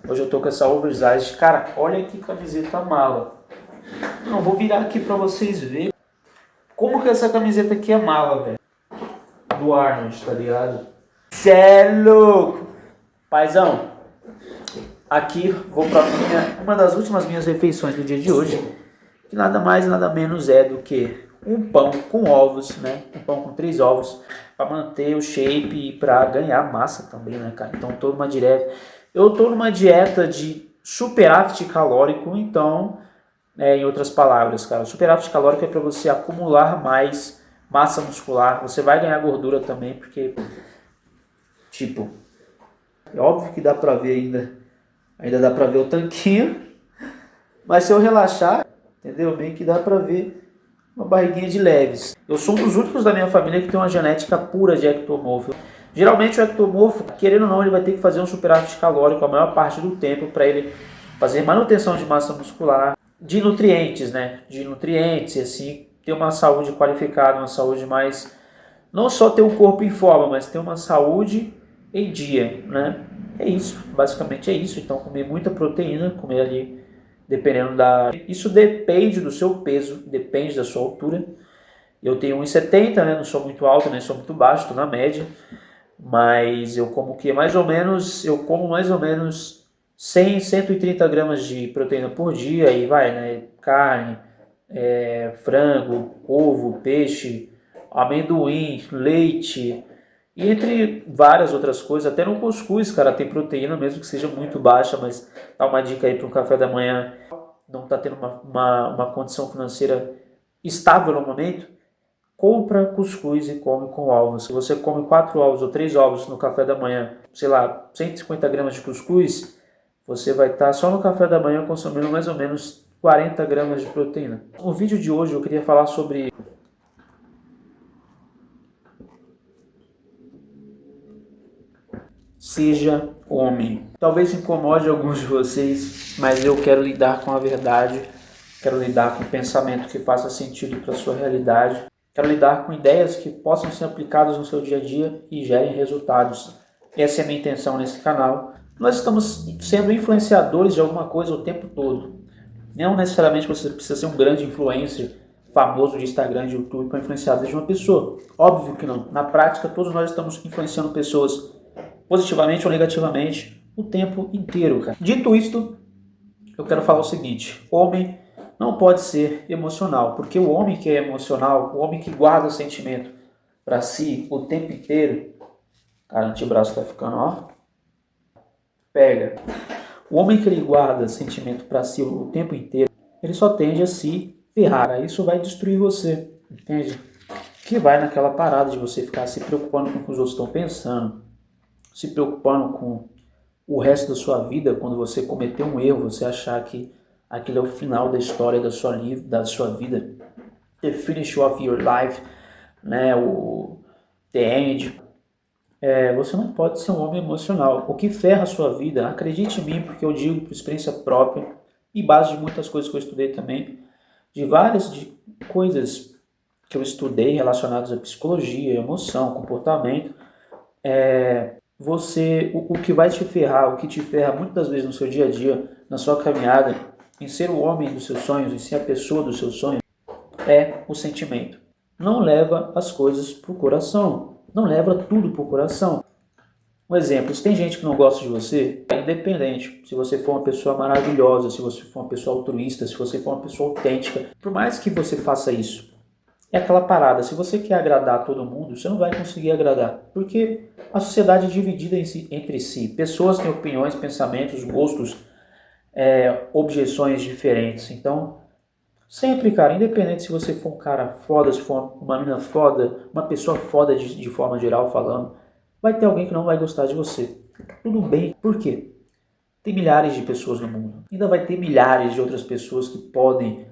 Hoje eu tô com essa oversize. Cara, olha que camiseta mala. Não, vou virar aqui pra vocês verem como que essa camiseta aqui é mala, velho. Do Arnold, tá ligado? Cê é louco! Paizão, aqui vou pra uma das últimas minhas refeições do dia de hoje. Que nada mais, nada menos é do que um pão com ovos, né? Um pão com 3 ovos. Pra manter o shape e pra ganhar massa também, né, cara? Então eu tô numa dieta de superávit calórico, então... em outras palavras, cara, o superávit calórico é para você acumular mais massa muscular. Você vai ganhar gordura também, porque, tipo, é óbvio que dá pra ver ainda dá pra ver o tanquinho, mas se eu relaxar, entendeu? Bem que dá pra ver uma barriguinha de leves. Eu sou um dos únicos da minha família que tem uma genética pura de ectomorfo. Geralmente o ectomorfo, querendo ou não, ele vai ter que fazer um superávit calórico a maior parte do tempo para ele fazer manutenção de massa muscular, de nutrientes, né? De nutrientes, e assim, ter uma saúde qualificada, uma saúde mais... Não só ter um corpo em forma, mas ter uma saúde em dia, né? É isso, basicamente é isso. Então, comer muita proteína, comer ali, dependendo da... Isso depende do seu peso, depende da sua altura. Eu tenho 1,70, né? Não sou muito alto, nem sou muito baixo, estou na média. Mas eu como que eu como mais ou menos 100, 130 gramas de proteína por dia, e vai, né? Carne, frango, ovo, peixe, amendoim, leite, e entre várias outras coisas. Até no cuscuz, cara, tem proteína, mesmo que seja muito baixa, mas dá uma dica aí para um café da manhã, não está tendo uma condição financeira estável no momento. Compra cuscuz e come com ovos. Se você come 4 ovos ou 3 ovos no café da manhã, sei lá, 150 gramas de cuscuz, você vai estar só no café da manhã consumindo mais ou menos 40 gramas de proteína. No vídeo de hoje eu queria falar sobre seja homem. Talvez incomode alguns de vocês, mas eu quero lidar com a verdade, quero lidar com o pensamento que faça sentido para a sua realidade. Quero lidar com ideias que possam ser aplicadas no seu dia a dia e gerem resultados. Essa é a minha intenção nesse canal. Nós estamos sendo influenciadores de alguma coisa o tempo todo. Não necessariamente você precisa ser um grande influencer famoso de Instagram, de YouTube para influenciar de uma pessoa. Óbvio que não. Na prática, todos nós estamos influenciando pessoas positivamente ou negativamente o tempo inteiro, cara. Dito isto, eu quero falar o seguinte: homem não pode ser emocional, porque o homem que é emocional, o homem que guarda o sentimento para si o tempo inteiro, cara, o antebraço tá ficando, ó, pega. O homem que ele guarda sentimento para si o tempo inteiro, ele só tende a se ferrar. Isso vai destruir você, entende? Que vai naquela parada de você ficar se preocupando com o que os outros estão pensando, se preocupando com o resto da sua vida. Quando você cometer um erro, você achar que aquilo é o final da história da sua vida. The finish of your life, né? O the end. Você não pode ser um homem emocional. O que ferra a sua vida, acredite em mim, porque eu digo por experiência própria e base de muitas coisas que eu estudei também, de várias coisas que eu estudei relacionadas à psicologia, emoção, comportamento. O que vai te ferrar, o que te ferra muitas das vezes no seu dia a dia, na sua caminhada, em ser o homem dos seus sonhos, em ser a pessoa dos seus sonhos, é o sentimento. Não leva as coisas pro coração. Não leva tudo pro coração. Um exemplo, se tem gente que não gosta de você, é independente. Se você for uma pessoa maravilhosa, se você for uma pessoa altruísta, se você for uma pessoa autêntica, por mais que você faça isso, é aquela parada, se você quer agradar todo mundo, você não vai conseguir agradar. Porque a sociedade é dividida entre si. Pessoas têm opiniões, pensamentos, gostos, objeções diferentes. Então, sempre, cara, independente se você for um cara foda, se for uma menina foda, uma pessoa foda de forma geral falando, vai ter alguém que não vai gostar de você. Tudo bem. Por quê? Tem milhares de pessoas no mundo. Ainda vai ter milhares de outras pessoas que podem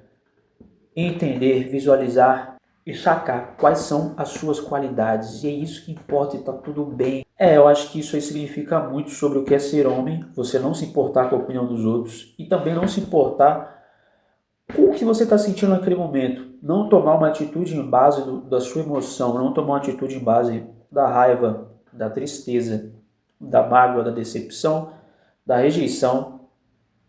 entender, visualizar e sacar quais são as suas qualidades. E é isso que importa, e tá tudo bem. Eu acho que isso aí significa muito sobre o que é ser homem. Você não se importar com a opinião dos outros e também não se importar com o que você está sentindo naquele momento. Não tomar uma atitude em base da sua emoção, não tomar uma atitude em base da raiva, da tristeza, da mágoa, da decepção, da rejeição,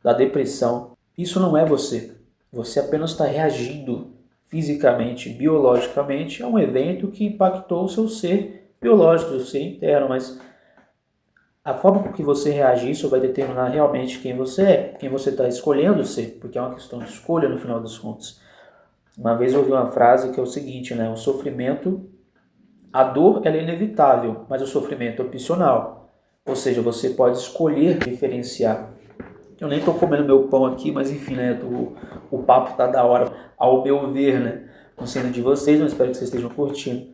da depressão. Isso não é você. Você apenas está reagindo fisicamente, biologicamente a um evento que impactou o seu ser biológico, o seu ser interno, mas a forma com que você reage a isso vai determinar realmente quem você é, quem você está escolhendo ser, porque é uma questão de escolha no final das contas. Uma vez eu ouvi uma frase que é o seguinte, né? O sofrimento, a dor ela é inevitável, mas o sofrimento é opcional. Ou seja, você pode escolher diferenciar. Eu nem estou comendo meu pão aqui, mas enfim, né? O papo tá da hora, ao meu ver, né? Não sei de vocês, mas espero que vocês estejam curtindo.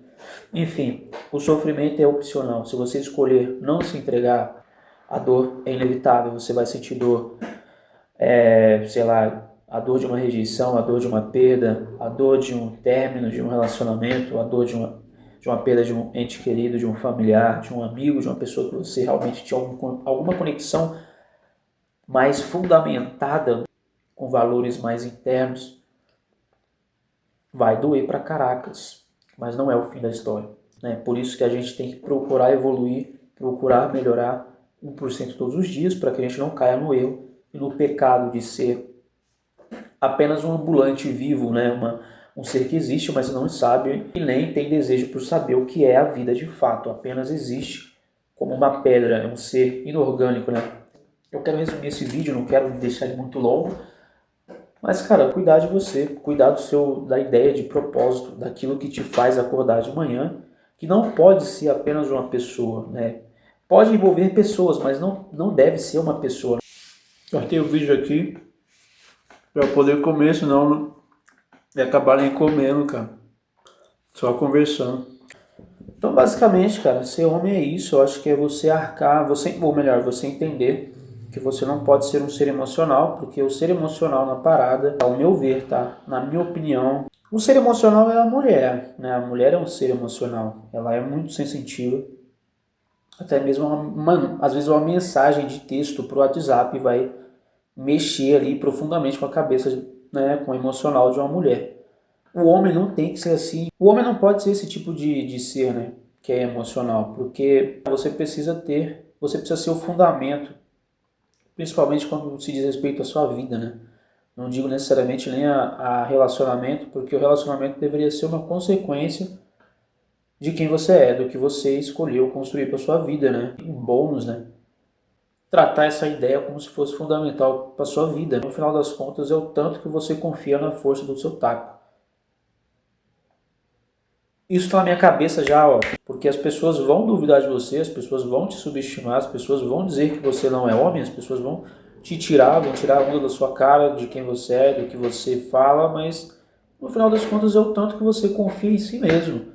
Enfim, o sofrimento é opcional. Se você escolher não se entregar, a dor é inevitável. Você vai sentir dor, sei lá, a dor de uma rejeição, a dor de uma perda, a dor de um término de um relacionamento, a dor de uma perda de um ente querido, de um familiar, de um amigo, de uma pessoa que você realmente tinha alguma conexão mais fundamentada, com valores mais internos. Vai doer pra caracas, mas não é o fim da história. Né? Por isso que a gente tem que procurar evoluir, procurar melhorar 1% todos os dias, para que a gente não caia no erro e no pecado de ser apenas um ambulante vivo, né? Um ser que existe, mas não sabe e nem tem desejo por saber o que é a vida de fato. Apenas existe como uma pedra, é um ser inorgânico, né? Eu quero resumir esse vídeo, não quero deixar ele muito longo, mas, cara, cuidar de você, cuidar da ideia de propósito, daquilo que te faz acordar de manhã, que não pode ser apenas uma pessoa, né? Pode envolver pessoas, mas não deve ser uma pessoa. Cortei o vídeo aqui para poder comer, senão ia acabar nem comendo, cara. Só conversando. Então, basicamente, cara, ser homem é isso. Eu acho que é você arcar, ou melhor, você entender que você não pode ser um ser emocional, porque o ser emocional na parada, ao meu ver, tá? Na minha opinião, o ser emocional é a mulher, né? A mulher é um ser emocional. Ela é muito sensitiva. Até mesmo, às vezes uma mensagem de texto pro WhatsApp vai mexer ali profundamente com a cabeça, né? Com o emocional de uma mulher. O homem não tem que ser assim. O homem não pode ser esse tipo de ser, né? Que é emocional. Porque você precisa ser o fundamento. Principalmente quando se diz respeito à sua vida, né? Não digo necessariamente nem a relacionamento, porque o relacionamento deveria ser uma consequência de quem você é, do que você escolheu construir para sua vida, né? Um bônus, né? Tratar essa ideia como se fosse fundamental para sua vida. No final das contas, é o tanto que você confia na força do seu taco. Isso está na minha cabeça já, ó, porque as pessoas vão duvidar de você, as pessoas vão te subestimar, as pessoas vão dizer que você não é homem, as pessoas vão te tirar, vão tirar a onda da sua cara, de quem você é, do que você fala, mas no final das contas é o tanto que você confia em si mesmo.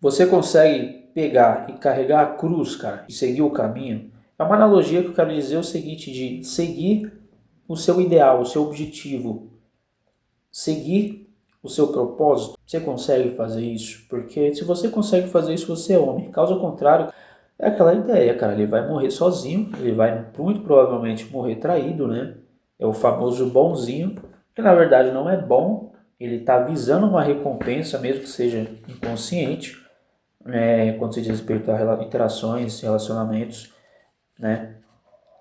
Você consegue pegar e carregar a cruz, cara, e seguir o caminho. É uma analogia que eu quero dizer o seguinte, de seguir o seu ideal, o seu objetivo, seguir o seu propósito. Você consegue fazer isso? Porque se você consegue fazer isso, você é homem. Caso contrário, é aquela ideia, cara. Ele vai morrer sozinho, ele vai muito provavelmente morrer traído, né? É o famoso bonzinho, que na verdade não é bom. Ele está visando uma recompensa, mesmo que seja inconsciente, né? Quando se diz respeito a interações, relacionamentos, né?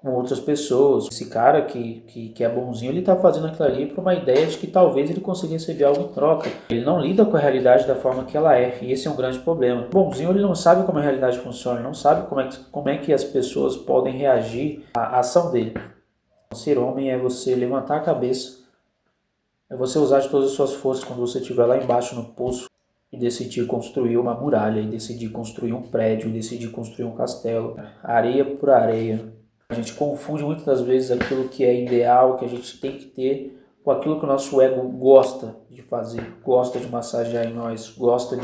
Com outras pessoas. Esse cara que é bonzinho, ele tá fazendo aquilo ali por uma ideia de que talvez ele consiga receber algo em troca. Ele não lida com a realidade da forma que ela é, e esse é um grande problema. O bonzinho, ele não sabe como a realidade funciona, ele não sabe como é que as pessoas podem reagir à ação dele. Ser homem é você levantar a cabeça, é você usar de todas as suas forças quando você estiver lá embaixo no poço e decidir construir uma muralha, e decidir construir um prédio, e decidir construir um castelo, areia por areia. A gente confunde muitas das vezes aquilo que é ideal, que a gente tem que ter, com aquilo que o nosso ego gosta de fazer, gosta de massagear em nós, gosta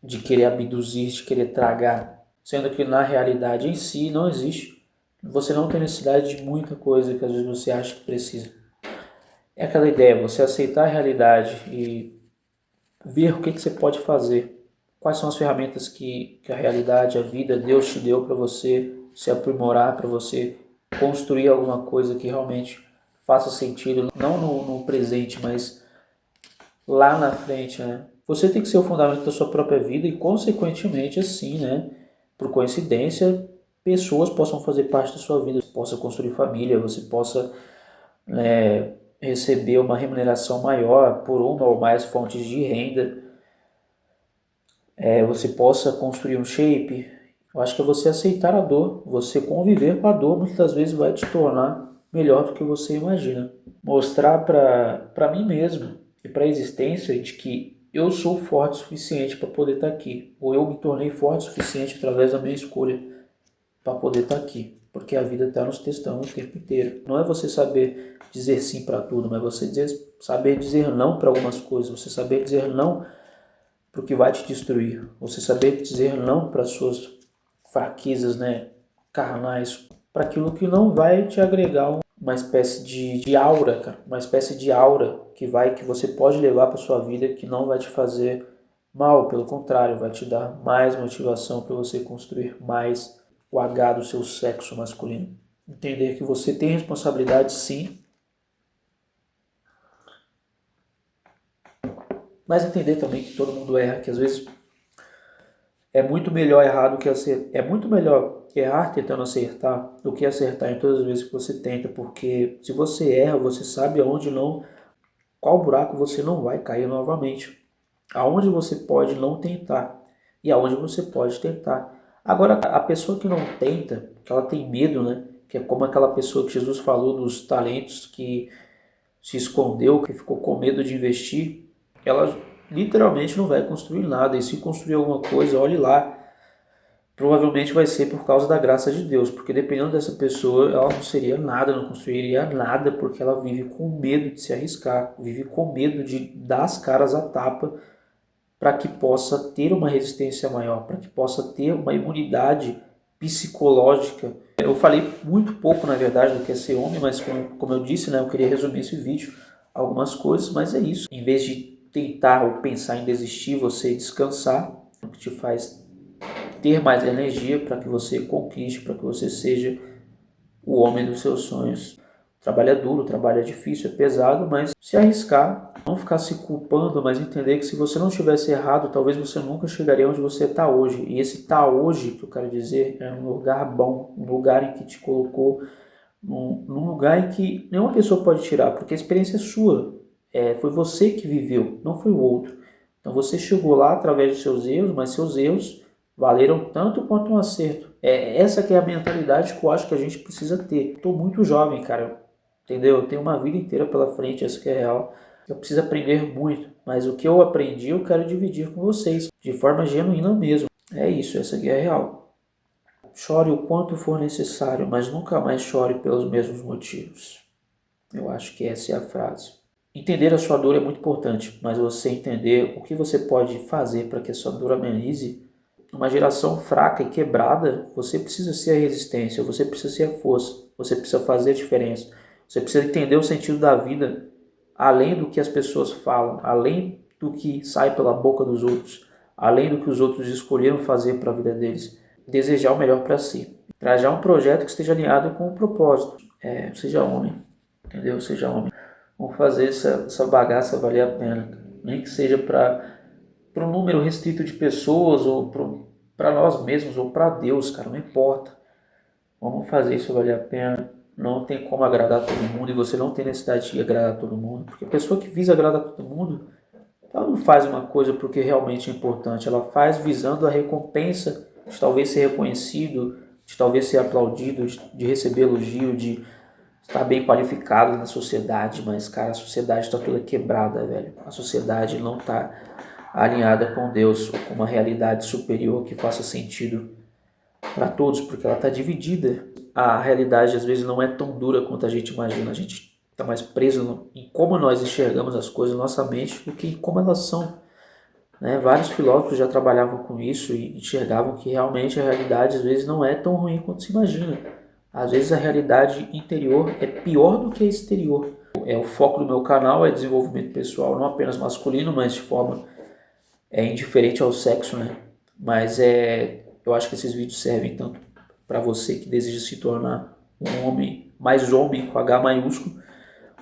de querer abduzir, de querer tragar. Sendo que na realidade em si não existe. Você não tem necessidade de muita coisa que às vezes você acha que precisa. É aquela ideia, você aceitar a realidade e ver o que você pode fazer. Quais são as ferramentas que a realidade, a vida, Deus te deu para você se aprimorar, para você construir alguma coisa que realmente faça sentido, não no presente, mas lá na frente, né? Você tem que ser o fundamento da sua própria vida e, consequentemente, assim, né? Por coincidência, pessoas possam fazer parte da sua vida, você possa construir família, você possa receber uma remuneração maior por uma ou mais fontes de renda, você possa construir um shape. Eu acho que é você aceitar a dor, você conviver com a dor, muitas das vezes vai te tornar melhor do que você imagina. Mostrar para mim mesmo e para a existência de que eu sou forte o suficiente para poder estar aqui, ou eu me tornei forte o suficiente através da minha escolha para poder estar aqui, porque a vida está nos testando o tempo inteiro. Não é você saber dizer sim para tudo, mas você saber dizer não para algumas coisas, você saber dizer não para o que vai te destruir, você saber dizer não para as suas fraquezas, né, carnais, para aquilo que não vai te agregar uma espécie de aura, cara, uma espécie de aura que você pode levar para sua vida, que não vai te fazer mal, pelo contrário, vai te dar mais motivação para você construir mais o H do seu sexo masculino. Entender que você tem responsabilidade, sim, mas entender também que todo mundo erra, que às vezes é muito melhor errar do que acertar. É muito melhor errar tentando acertar do que acertar em todas as vezes que você tenta, porque se você erra, você sabe aonde não, qual buraco você não vai cair novamente, aonde você pode não tentar e aonde você pode tentar. Agora, a pessoa que não tenta, que ela tem medo, né? Que é como aquela pessoa que Jesus falou dos talentos que se escondeu, que ficou com medo de investir, ela literalmente não vai construir nada. E se construir alguma coisa, olhe lá, provavelmente vai ser por causa da graça de Deus, porque dependendo dessa pessoa, ela não seria nada, não construiria nada, porque ela vive com medo de se arriscar, vive com medo de dar as caras à tapa para que possa ter uma resistência maior, para que possa ter uma imunidade psicológica. Eu falei muito pouco, na verdade, do que é ser homem, mas como eu disse, né, eu queria resumir esse vídeo, algumas coisas, mas é isso. Em vez de tentar ou pensar em desistir, você descansar, o que te faz ter mais energia para que você conquiste, para que você seja o homem dos seus sonhos. O trabalho é duro, o trabalho é difícil, é pesado, mas se arriscar, não ficar se culpando, mas entender que se você não tivesse errado, talvez você nunca chegaria onde você está hoje. E esse tá hoje, que eu quero dizer, é um lugar bom, um lugar em que te colocou, num lugar em que nenhuma pessoa pode tirar, porque a experiência é sua. Foi você que viveu, não foi o outro. Então você chegou lá através dos seus erros, mas seus erros valeram tanto quanto um acerto. Essa que é a mentalidade que eu acho que a gente precisa ter. Estou muito jovem, cara, entendeu? Eu tenho uma vida inteira pela frente, essa que é real. Eu preciso aprender muito, mas o que eu aprendi eu quero dividir com vocês, de forma genuína mesmo. É isso, essa aqui é real. Chore o quanto for necessário, mas nunca mais chore pelos mesmos motivos. Eu acho que essa é a frase. Entender a sua dor é muito importante, mas você entender o que você pode fazer para que a sua dor amenize. Uma geração fraca e quebrada, você precisa ser a resistência, você precisa ser a força, você precisa fazer a diferença, você precisa entender o sentido da vida, além do que as pessoas falam, além do que sai pela boca dos outros, além do que os outros escolheram fazer para a vida deles. Desejar o melhor para si. Trajar um projeto que esteja alinhado com o propósito. Seja homem, entendeu? Seja homem. Vamos fazer essa bagaça valer a pena. Nem que seja para um número restrito de pessoas, ou para nós mesmos, ou para Deus, cara, não importa. Vamos fazer isso valer a pena. Não tem como agradar todo mundo, e você não tem necessidade de agradar todo mundo, porque a pessoa que visa agradar todo mundo, ela não faz uma coisa porque realmente é importante, ela faz visando a recompensa de talvez ser reconhecido, de talvez ser aplaudido, de receber elogio, de estar bem qualificado na sociedade. Mas, cara, a sociedade está toda quebrada, velho. A sociedade não está alinhada com Deus ou com uma realidade superior que faça sentido para todos, porque ela está dividida. A realidade às vezes não é tão dura quanto a gente imagina. A gente está mais preso em como nós enxergamos as coisas na nossa mente do que em como elas são. Né? Vários filósofos já trabalhavam com isso e enxergavam que realmente a realidade às vezes não é tão ruim quanto se imagina. Às vezes a realidade interior é pior do que a exterior. O foco do meu canal é desenvolvimento pessoal, não apenas masculino, mas de forma indiferente ao sexo, né? Mas eu acho que esses vídeos servem tanto para você que deseja se tornar um homem, mais homem com H maiúsculo,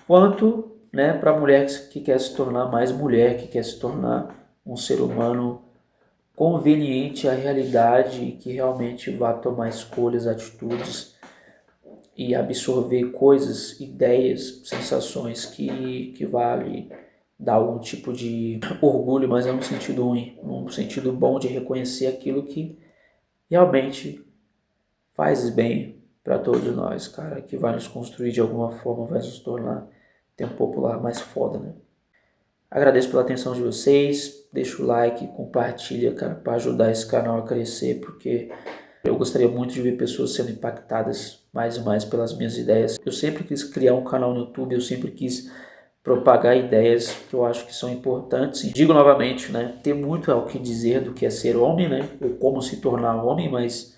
quanto, para a mulher que quer se tornar mais mulher, que quer se tornar um ser humano conveniente à realidade e que realmente vá tomar escolhas, atitudes e absorver coisas, ideias, sensações que vale dar algum tipo de orgulho, mas é um sentido ruim, um sentido bom de reconhecer aquilo que realmente faz bem para todos nós, cara, que vai nos construir de alguma forma, vai nos tornar, tempo popular, mais foda, né? Agradeço pela atenção de vocês, deixa o like, compartilha, cara, para ajudar esse canal a crescer, porque eu gostaria muito de ver pessoas sendo impactadas mais e mais pelas minhas ideias. Eu sempre quis criar um canal no YouTube, eu sempre quis propagar ideias que eu acho que são importantes. E digo novamente, né, ter muito é o que dizer do que é ser homem, né, ou como se tornar homem, mas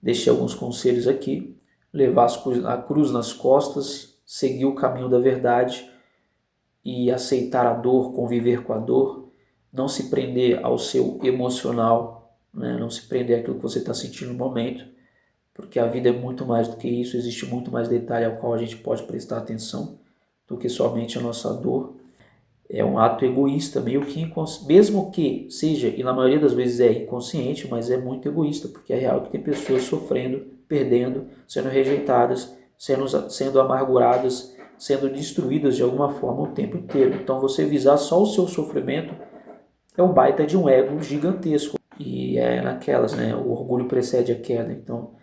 deixei alguns conselhos aqui. Levar a cruz nas costas, seguir o caminho da verdade e aceitar a dor, conviver com a dor, não se prender ao seu emocional, né? Não se prender àquilo que você está sentindo no momento, porque a vida é muito mais do que isso, existe muito mais detalhe ao qual a gente pode prestar atenção do que somente a nossa dor. É um ato egoísta, meio que mesmo que seja, e na maioria das vezes é inconsciente, mas é muito egoísta, porque é real que tem pessoas sofrendo, perdendo, sendo rejeitadas, sendo amarguradas, sendo destruídas de alguma forma o tempo inteiro. Então você visar só o seu sofrimento é um baita de um ego gigantesco. E é naquelas, né? O orgulho precede a queda. Então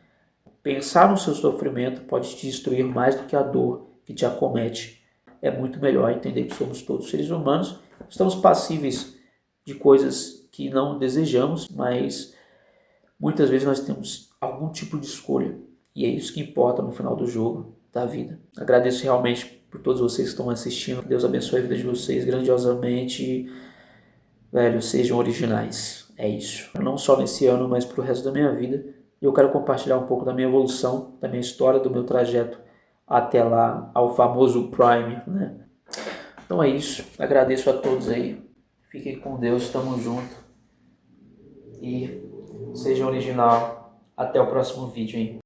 pensar no seu sofrimento pode te destruir mais do que a dor que te acomete. É muito melhor entender que somos todos seres humanos, estamos passíveis de coisas que não desejamos, mas muitas vezes nós temos algum tipo de escolha e é isso que importa no final do jogo da vida. Agradeço realmente por todos vocês que estão assistindo. Deus abençoe a vida de vocês grandiosamente. Velho, sejam originais. É isso. Não só nesse ano, mas pro resto da minha vida. E eu quero compartilhar um pouco da minha evolução, da minha história, do meu trajeto até lá, ao famoso Prime, né? Então é isso. Agradeço a todos aí. Fiquem com Deus, tamo junto. E seja original. Até o próximo vídeo, hein?